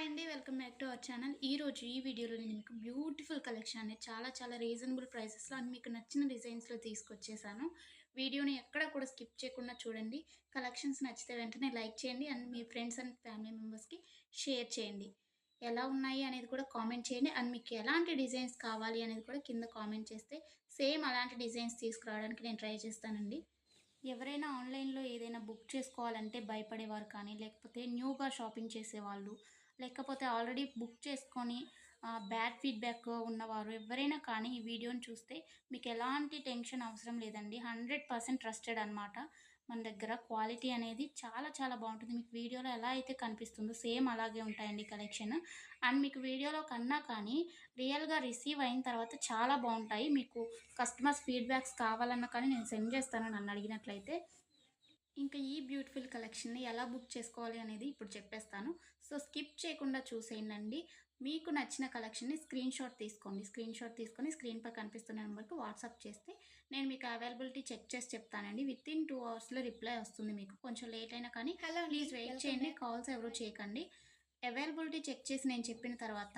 Hi అండి. Welcome back to our channel. ఈరోజు ఈ వీడియోలో నేను మీకు బ్యూటిఫుల్ కలెక్షన్ అనేది చాలా రీజనబుల్ ప్రైసెస్‌లో అండ్ మీకు నచ్చిన డిజైన్స్‌లో తీసుకొచ్చేసాను. వీడియోని ఎక్కడ కూడా స్కిప్ చేయకుండా చూడండి. కలెక్షన్స్ నచ్చితే వెంటనే లైక్ చేయండి and me friends and family మెంబర్స్‌కి షేర్ చేయండి. ఎలా ఉన్నాయి అనేది కూడా కామెంట్ చేయండి. అండ్ మీకు ఎలాంటి డిజైన్స్ కావాలి అనేది కూడా కింద కామెంట్ చేస్తే సేమ్ అలాంటి డిజైన్స్ తీసుకురావడానికి నేను ట్రై చేస్తానండి. ఎవరైనా ఆన్‌లైన్‌లో ఏదైనా బుక్ చేసుకోవాలంటే భయపడేవారు కానీ, లేకపోతే న్యూగా షాపింగ్ చేసేవాళ్ళు, లేకపోతే ఆల్రెడీ బుక్ చేసుకొని బ్యాడ్ ఫీడ్‌బ్యాక్ ఉన్నవారు ఎవ్వరైనా కానీ ఈ వీడియోని చూస్తే మీకెలాంటి టెన్షన్ అవసరం లేదండి. 100% ట్రస్టెడ్ అనమాట. మన దగ్గర క్వాలిటీ అనేది చాలా బావుంటుంది. మీకు వీడియోలో ఎలా అయితే కనిపిస్తుందో సేమ్ అలాగే ఉంటాయండి కలెక్షన్. అండ్ మీకు వీడియోలో కన్నా కానీ రియల్‌గా రిసీవ్ అయిన తర్వాత చాలా బావుంటాయి. మీకు కస్టమర్స్ ఫీడ్‌బ్యాక్స్ కావాలన్నా కానీ నేను సెండ్ చేస్తాను నన్నడిగినట్లయితే. ఇంకా ఈ బ్యూటిఫుల్ కలెక్షన్‌ని ఎలా బుక్ చేసుకోవాలి అనేది ఇప్పుడు చెప్పేస్తాను. సో, స్కిప్ చేయకుండా చూసేయండండి. మీకు నచ్చిన కలెక్షన్‌ని స్క్రీన్‌షాట్ తీసుకోండి. స్క్రీన్‌షాట్ తీసుకొని స్క్రీన్‌పై కనిపిస్తున్న నంబర్‌కి వాట్సాప్ చేస్తే నేను మీకు అవైలబిలిటీ చెక్ చేసి చెప్తానండి. వితిన్ 2 అవర్స్‌లో రిప్లై వస్తుంది మీకు. కొంచెం లేట్ అయినా కానీ హలో అండి. ప్లీజ్ వెయిట్ వెల్కమ్ చేయండి. బ్యాక్. కాల్స్ ఎవరు చేయకండి. అవైలబిలిటీ చెక్ చేసి నేను చెప్పిన తర్వాత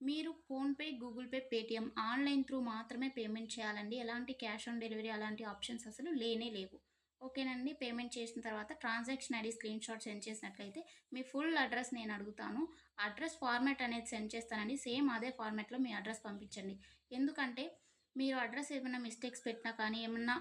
మీరు PhonePe, Google pay, Paytm online through మాత్రమే పేమెంట్ చేయాలండి. ఎలాంటి క్యాష్ ఆన్ డెలివరీ అలాంటి ఆప్షన్స్ అసలు లేనే లేవు. ఓకేనండి. పేమెంట్ చేసిన తర్వాత ట్రాన్సాక్షన్ ఐడీ స్క్రీన్‌షాట్ సెండ్ చేసినట్లయితే మీ ఫుల్ అడ్రెస్ నేను అడుగుతాను. అడ్రెస్ ఫార్మాట్ అనేది సెండ్ చేస్తానండి. సేమ్ అదే ఫార్మాట్‌లో మీ అడ్రెస్ పంపించండి. ఎందుకంటే మీరు అడ్రెస్ ఏమైనా మిస్టేక్స్ పెట్టినా కానీ, ఏమన్నా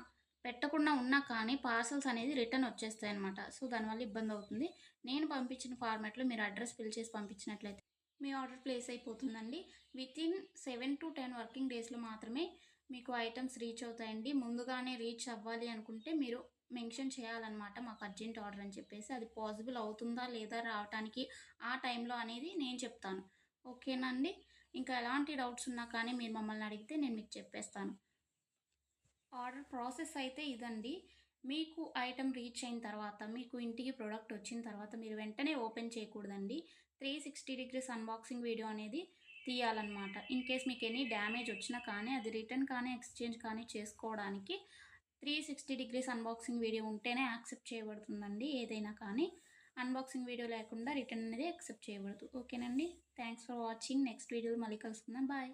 పెట్టకుండా ఉన్నా కానీ పార్సెల్స్ అనేది రిటర్న్ వచ్చేస్తాయన్నమాట. సో, దానివల్ల ఇబ్బందవుతుంది. నేను పంపించిన ఫార్మాట్‌లో మీరు అడ్రెస్ ఫిల్ చేసి పంపించినట్లయితే మీ ఆర్డర్ ప్లేస్ అయిపోతుందండి. వితిన్ 7-10 వర్కింగ్ డేస్‌లో మాత్రమే మీకు ఐటెమ్స్ రీచ్ అవుతాయండి. ముందుగానే రీచ్ అవ్వాలి అనుకుంటే మీరు మెన్షన్ చేయాలన్నమాట. మాకు అర్జెంట్ ఆర్డర్ అని చెప్పేసి. అది పాసిబుల్ అవుతుందా లేదా రావటానికి ఆ టైంలో అనేది నేను చెప్తాను. ఓకేనా అండి? ఇంకా ఎలాంటి డౌట్స్ ఉన్నా కానీ మీరు మమ్మల్ని అడిగితే నేను మీకు చెప్పేస్తాను. ఆర్డర్ ప్రాసెస్ అయితే ఇదండి. మీకు ఐటెమ్ రీచ్ అయిన తర్వాత, మీకు ఇంటికి ప్రొడక్ట్ వచ్చిన తర్వాత మీరు వెంటనే ఓపెన్ చేయకూడదండి. 360 డిగ్రీస్ అన్బాక్సింగ్ వీడియో అనేది తీయాలన్నమాట. ఇన్ కేస్ మీకు ఎనీ డ్యామేజ్ వచ్చినా కానీ, అది రిటర్న్ కానీ, ఎక్స్‌చేంజ్ కానీ చేసుకోవడానికి 360 డిగ్రీస్ అన్బాక్సింగ్ వీడియో ఉంటేనే యాక్సెప్ట్ చేయబడుతుందండి ఏదైనా కానీ. అన్బాక్సింగ్ వీడియో లేకుండా రిటర్న్ అనేది యాక్సెప్ట్ చేయబడదు. ఓకేనండి. Thanks for watching. నెక్స్ట్ వీడియోలో మళ్ళీ కలుసుకుందాం. బాయ్.